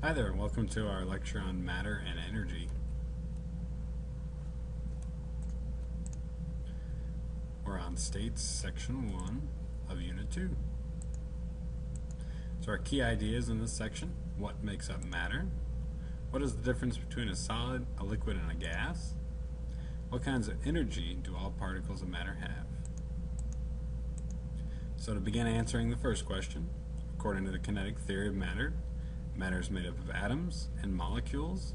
Hi there, and welcome to our lecture on matter and energy. We're on States, Section 1 of Unit 2. So our key ideas in this section: what makes up matter? What is the difference between a solid, a liquid, and a gas? What kinds of energy do all particles of matter have? So to begin answering the first question, according to the kinetic theory of matter, matter is made up of atoms and molecules.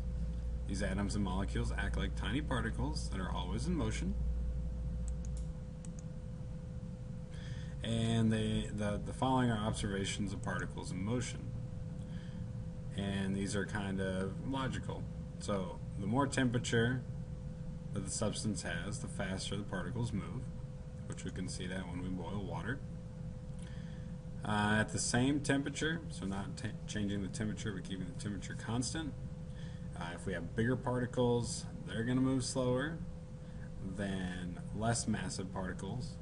These atoms and molecules act like tiny particles that are always in motion. And the following are observations of particles in motion. And these are kind of logical. So the more temperature that the substance has, the faster the particles move, which we can see that when we boil water. At the same temperature, so not changing the temperature but keeping the temperature constant, if we have bigger particles, they're going to move slower than less massive particles.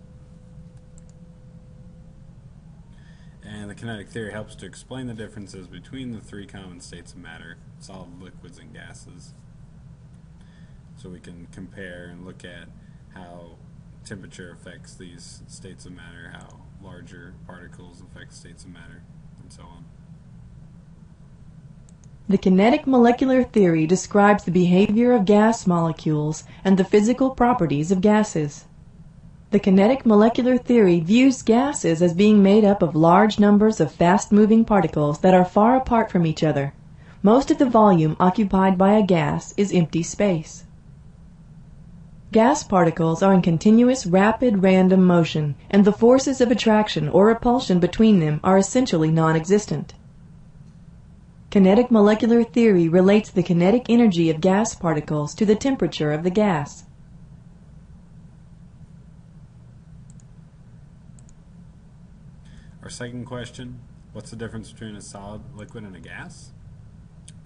And the kinetic theory helps to explain the differences between the three common states of matter: solid, liquids, and gases. So we can compare and look at how temperature affects these states of matter, how larger particles affect states of matter, and so on. The kinetic molecular theory describes the behavior of gas molecules and the physical properties of gases. The kinetic molecular theory views gases as being made up of large numbers of fast-moving particles that are far apart from each other. Most of the volume occupied by a gas is empty space. Gas particles are in continuous rapid random motion, and the forces of attraction or repulsion between them are essentially non-existent. Kinetic molecular theory relates the kinetic energy of gas particles to the temperature of the gas. Our second question: what's the difference between a solid, liquid, and a gas?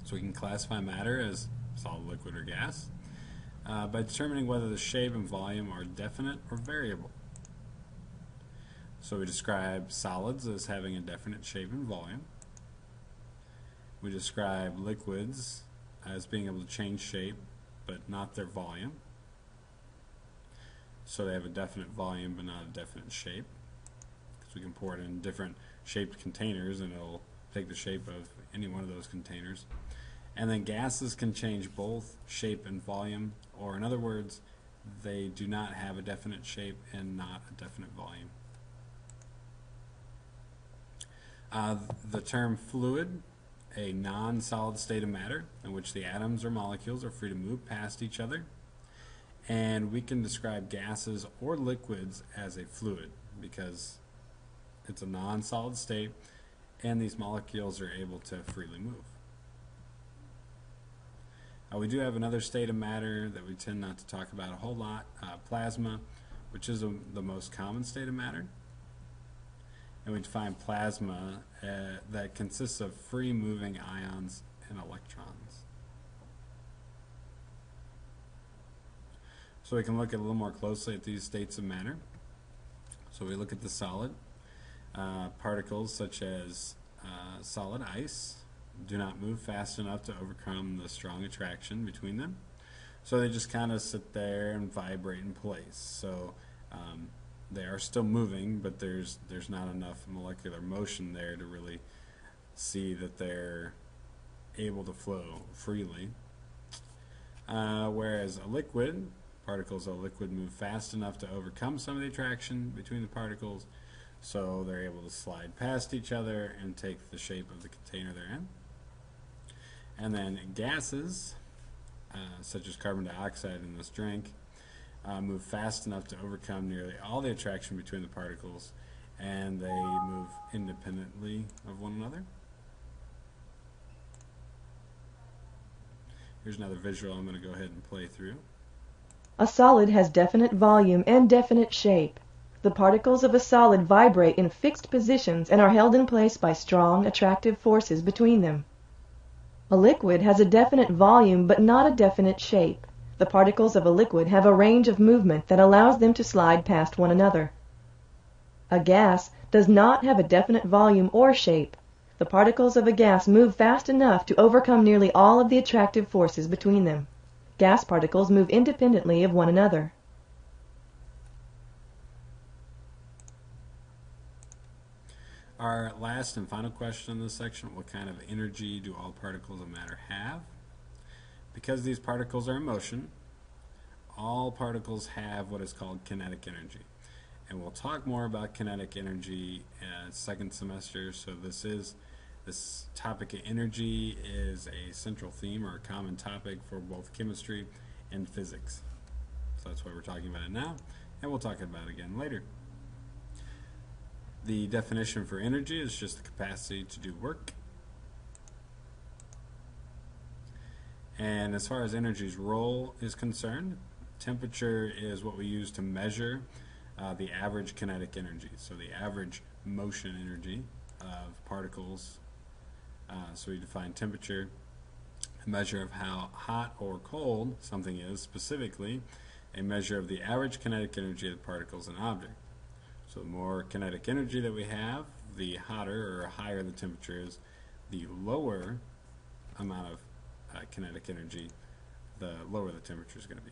So we can classify matter as solid, liquid, or gas by determining whether the shape and volume are definite or variable. So we describe solids as having a definite shape and volume. We describe liquids as being able to change shape but not their volume. So they have a definite volume but not a definite shape, because we can pour it in different shaped containers and it'll take the shape of any one of those containers. And then gases can change both shape and volume, or in other words, they do not have a definite shape and not a definite volume. The term fluid, a non-solid state of matter in which the atoms or molecules are free to move past each other. And we can describe gases or liquids as a fluid because it's a non-solid state and these molecules are able to freely move. We do have another state of matter that we tend not to talk about a whole lot, plasma, which is the most common state of matter. And we define plasma that consists of free moving ions and electrons. So we can look a little more closely at these states of matter. So we look at the solid. Particles such as solid ice do not move fast enough to overcome the strong attraction between them. So they just kind of sit there and vibrate in place. So they are still moving, but there's not enough molecular motion there to really see that they're able to flow freely. Whereas a liquid, particles of a liquid move fast enough to overcome some of the attraction between the particles, so they're able to slide past each other and take the shape of the container they're in. And then gases, such as carbon dioxide in this drink, move fast enough to overcome nearly all the attraction between the particles, and they move independently of one another. Here's another visual I'm going to go ahead and play through. A solid has definite volume and definite shape. The particles of a solid vibrate in fixed positions and are held in place by strong, attractive forces between them. A liquid has a definite volume but not a definite shape. The particles of a liquid have a range of movement that allows them to slide past one another. A gas does not have a definite volume or shape. The particles of a gas move fast enough to overcome nearly all of the attractive forces between them. Gas particles move independently of one another. Our last and final question in this section: what kind of energy do all particles of matter have? Because these particles are in motion, all particles have what is called kinetic energy. And we'll talk more about kinetic energy second semester, so this topic of energy is a central theme or a common topic for both chemistry and physics. So that's why we're talking about it now, and we'll talk about it again later. The definition for energy is just the capacity to do work. And as far as energy's role is concerned, temperature is what we use to measure the average kinetic energy, so the average motion energy of particles. So we define temperature, a measure of how hot or cold something is, specifically a measure of the average kinetic energy of the particles in an object. So the more kinetic energy that we have, the hotter or higher the temperature is, the lower amount of kinetic energy, the lower the temperature is going to be.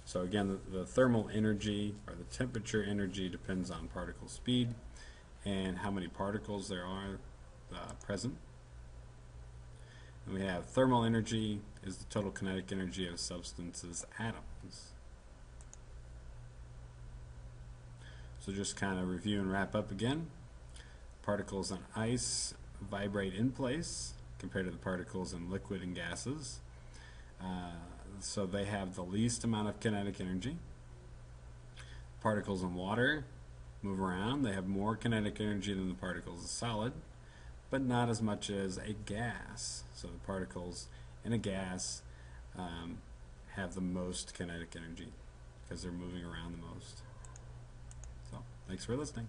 So again, the thermal energy or the temperature energy depends on particle speed and how many particles there are present. And we have thermal energy is the total kinetic energy of a substance's atoms. So just kind of review and wrap up again. Particles on ice vibrate in place compared to the particles in liquid and gases. So they have the least amount of kinetic energy. Particles in water move around. They have more kinetic energy than the particles of solid, but not as much as a gas. So the particles in a gas have the most kinetic energy because they're moving around the most. So thanks for listening.